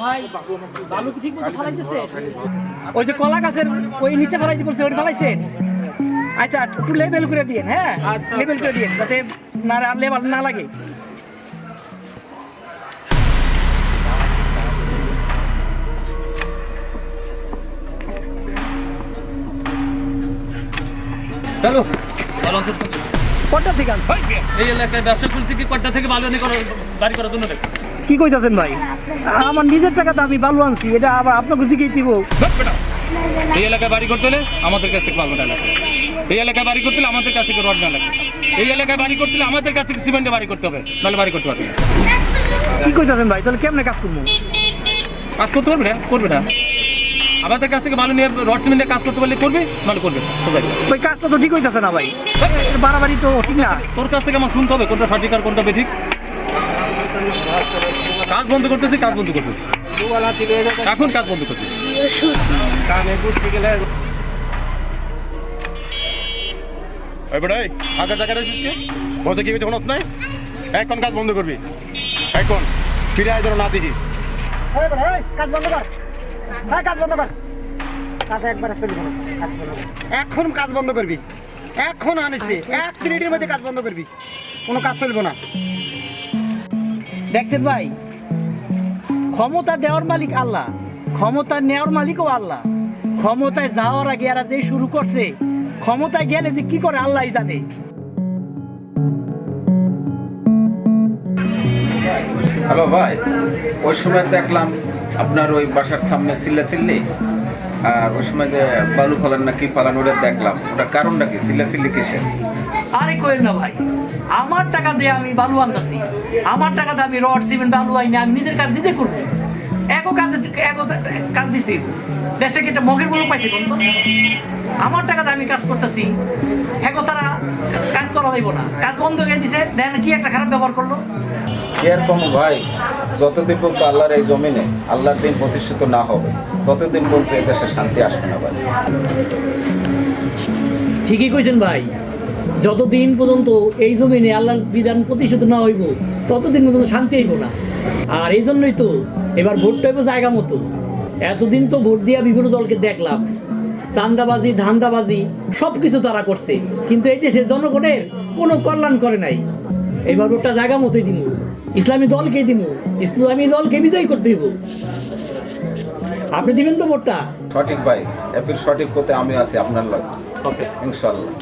ভাই বালু কি ঠিক মতো ফলাইতেছে? ওই যে কলা গাছের ওই নিচে ফলাইতে বলছে ওই ফলাইছেন? আচ্ছা একটু লেবেল করে দিন, হ্যাঁ লেবেল করে দিন যাতে না লেবেল না লাগে। চলো কটা থেকে আনছে? এই এলাকায় ব্যবসা খুলছি কি কটা থেকে বালু এনে বাড়ি করার জন্য দেখো। কি কইতাছেন ভাই? আমার নিজের টাকাতে আমি বালু আনছি, এটা আবার আপনাকে জিজ্ঞেস দিব? এই এলাকায় বাড়ি করতে হলে আমাদের কাছ থেকে বালু না লাগবে, এই এলাকায় বাড়ি করতে হলে আমাদের কাছ থেকে রড না লাগবে, এই এলাকায় বাড়ি করতে হলে আমাদের কাছ থেকে সিমেন্টে বাড়ি করতে হবে, নাহলে বাড়ি করতে পারবে না। কি কইতাছেন ভাই? তাহলে কেমনে কাজ করবো? কাজ করতে পারবে না, করবে না। আমাদের কাছ থেকে বালু নিয়ে রড সিমেন্টে কাজ করতে পারলে করবে, নাহলে করবে না। সোজা ওই কাজটা তো ঠিক হইতাছে না ভাই, বাড়াবাড়ি তো ঠিক না। তোর কাছ থেকে আমার শুনতে হবে কোনটা সঠিক আর কোনটা বেঠিক। কাজ বন্ধ করতেছি, কাজ বন্ধ করবে এখন, কাজ বন্ধ করতে ফাঁকা জায়গা রয়েছিস কি বলছে কি হয়েছে মনে নাই? এখন কাজ বন্ধ করবি, এখন ফিরে আয় যেন না দেখি। কাজ বন্ধ কর, কাজ বন্ধ কর, কাজ একবারে চলবে না। এখন কাজ বন্ধ করবি, এখন আনিছি 1 মিনিটের মধ্যে কাজ বন্ধ করবি, কোনো কাজ চলবে না। দেখছেন ভাই, ক্ষমতা দেওয়ার মালিক আল্লাহ, ক্ষমতা নেওয়ার মালিকও আল্লাহ। ক্ষমতায় যাওয়ার আগে এরা যে শুরু করছে, ক্ষমতায় গেলে যে কি করে আল্লাহই জানে। হ্যালো ভাই, ওই সময় দেখলাম আপনার ওই বাসার সামনে চিল্লাচিল্লি, আর ওই সময় যে বালু ফেলান না কি ফেলান ওটা দেখলাম, ওটার কারণটা কি? চিল্লাচিল্লি কিসের? আরে কইেন না ভাই, আমার টাকা দিয়ে আমি বালু আনতাছি, আমার টাকা দিয়ে আমি রড সিমেন্ট বালু আইনি, আমি নিজের কাজ নিজে করবো। কাজ দিতে দেশে কি একটা মগের মূল্য পাইছে কোন? তো আমার টাকাতে আমি কাজ করতেছি, এগো ছাড়া কাজ করা যাইব না। কাজ বন্ধ হয়ে দিছে, দেখেন কি একটা খারাপ ব্যবহার করলো। এরকম ভাই, যতদিন পর্যন্ত আল্লাহর এই জমিনে আল্লাহর দিন প্রতিষ্ঠিত না হবে ততদিন পর্যন্ত এদেশে শান্তি আসবে না ভাই। ঠিকই কইছেন ভাই, যতদিন পর্যন্ত এই জমিনে আল্লাহর বিধান প্রতিষ্ঠিত না হইব ততদিন পর্যন্ত শান্তি হইব না। আর এই জন্যই তো এবার ভোটটা হইব জায়গা মতো। এতদিন তো ভোট দিয়া বিভিন্ন দলকে দেখলাম, চান্দাবাজি ধান্দাবাজি সবকিছু তারা করছে, কিন্তু এই দেশের জনগণের কোনো কল্যাণ করে নাই। এবার ভোটটা জায়গা মতোই দিব, ইসলামী দলকেই দিব, ইসলামী দলকে বিজয়ী করতে হইব। আপনি দিবেন তো ভোটটা? সঠিক ভাই, এপির সঠিক পথে আমি আছি আপনার লাগে। ওকে, ইনশাল্লাহ।